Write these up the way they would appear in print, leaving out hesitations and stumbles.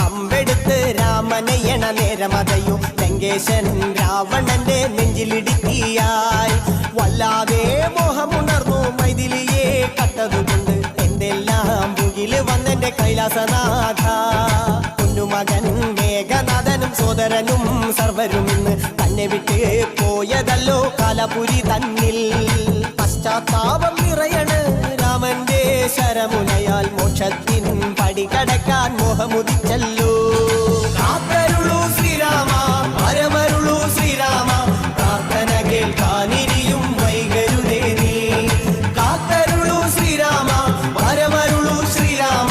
അമ്പെടുത്ത് രാമനയണ നേരമതയോ ലങ്കേശൻ രാവണന്റെ നെഞ്ചിലിടുക്കിയായി വല്ലാതെ മോഹമുണർന്നു മൈഥിലിയെ കട്ടതുകൊണ്ട് എന്തെല്ലാം മുകില് വന്നെന്റെ കൈലാസനാഥ പൊന്നുമകൻ മേഘനാഥനും സോദരനും സർവരും ഇന്ന് തന്നെ വിട്ട് പോയതല്ലോ കാലപുരി തന്നിൽ പശ്ചാത്താപം നിറയണ് രാമന്റെ ശരമുനയാൽ മോക്ഷത്തിൻ പടികടക്കാൻ മോഹമുദിച്ചല്ലോ കാത്തരുളൂ ശ്രീരാമ പരമരുളൂ ശ്രീരാമ പ്രാർത്ഥന കേൾക്കാനിരിയും വൈകരുതേ നീ കാത്തരുളൂ ശ്രീരാമ പരമരുളൂ ശ്രീരാമ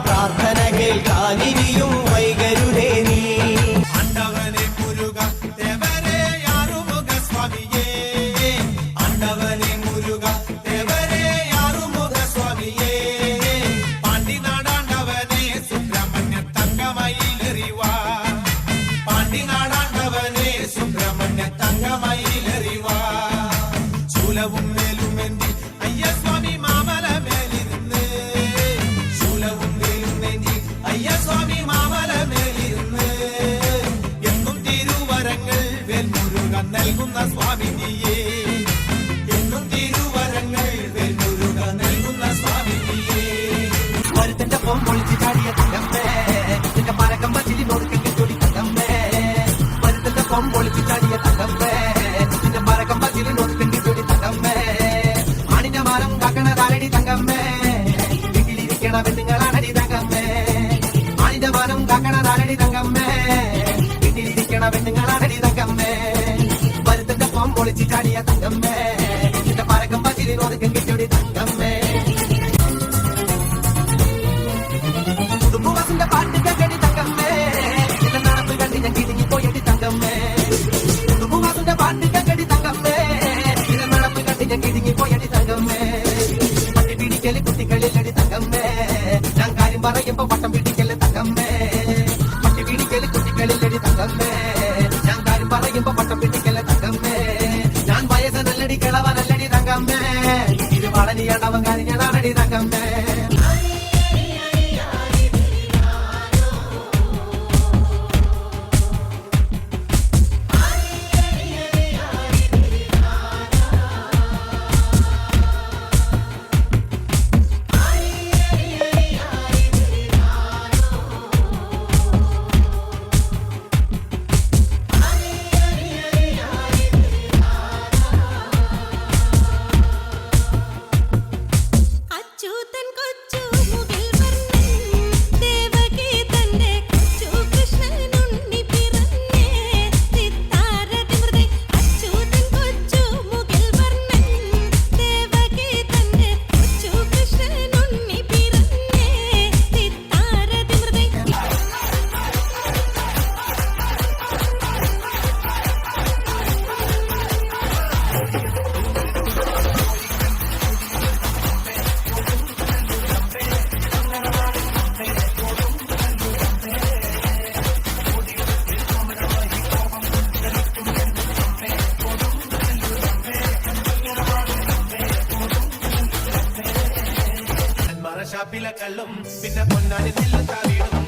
പ്രാർത്ഥന കേൾക്കാനിരിയും വൈകരുതേ നീ ആണ്ടവനെ മുരുക ദേവരേ ആറുമുഖ സ്വാമിയേ ആണ്ടവനെ മുരുക ദേവരേ ആറുമുഖ സ്വാമിയേ പാണ്ടി നാടാണ്ടവനെ സുബ്രഹ്മണ്യ തങ്കമയിലെറിവാ പാണ്ടി നാടാണ്ടവനെ സുബ്രഹ്മണ്യ തങ്കമയിലെറിവാ ശൂലവും മേലുമെന്തി അയ്യസ്വാമി മാമല മേലിരുന്ന് ശൂലവും മേലുമെന്തി അയ്യസ്വാമി മാമല മേലിരുന്ന് എന്നും തിരുവരങ്ങൾ വേൽമുരുക നൽകുന്ന സ്വാമിനിയേ എന്നും തിരുവരങ്ങൾ വേൽമുരുക നൽകുന്ന സ്വാമിനിയേ ഒരുത്തന്റെ ഫോം പൊളിച്ച് ചാടിയ തങ്കമ്മേ നിന്റെ മരകം വച്ചിരി നോക്കിന്റെ തൊടി തങ്കമ്മേ ഒരുത്തന്റെ ഫോം പൊളിച്ച് ചാടിയ തങ്കമ്മേ നിന്റെ മരകം വച്ചിരി നോക്കിന്റെ തൊടി തങ്കമ്മേ ആണിന്റെ മരം കാക്കണതാണടി തങ്കമ്മേ വീട്ടിലിരിക്കണ പെണ്ണുങ്ങളാണടി തങ്കമ്മേ ആണിന്റെ മരം കാക്കണതാണടി തങ്കമ്മേ വീട്ടിലിരിക്കണ പെണ്ണുങ്ങളാണടി തങ്കമ്മേ ഒരുത്തന്റെ ഫോം പൊളിച്ച് ചാടിയ തങ്കമ്മേ നിന്റെ മരകം വച്ചിരി നോക്കിന്റെ തൊടി തങ്കമ്മേ കുടുംബവാസിന്റെ പാട്ട് കേട്ടി തങ്കമ്മേ നിന്റെ നടപ്പ് കണ്ടി ഞാൻ കിടുങ്ങി പോയടി തങ്കമ്മേ കുടുംബവാസിന്റെ പാട്ട് കേട്ടി തങ്കമ്മേ നിന്റെ നടപ്പ് കണ്ടി ഞാൻ കിടുങ്ങി പോയടി തങ്കമ്മേ പട്ടി പിടിക്കല് കുട്ടികളിലടി തങ്കമ്മേ ഞാൻ കാര്യം പറയുമ്പോ വട്ടം പിടിക്കല് തങ്കമ്മേ പട്ടി പിടിക്കല് കുട്ടികളിലടി തങ്കമ്മേ ഞാൻ കാര്യം പറയുമ്പോ വട്ടം പിടിക്കല് തങ്കമ്മേ ഞാൻ വയസ്സനല്ലടി കിളവനല്ലടി തങ്കമ്മേ ഇത് വളനിയാണവൻ കാര്യങ്ങളാണടി തങ്കമ്മേ അച്യുതൻ കൊച്ചു മുകിൽ വർണ്ണൻ ദേവകി തന്റെ കൊച്ചു കൃഷ്ണനുണ്ണി പിറന്നേ സിത്താരതിമൃതേ അച്യുതൻ കൊച്ചു മുകിൽ വർണ്ണൻ ദേവകി തന്റെ കൊച്ചു കൃഷ്ണനുണ്ണി പിറന്നേ സിത്താരതിമൃതേ മറശാപ്പിലെ കള്ളും പിന്നെ പൊന്നാനി നെല്ലും താവിയിടും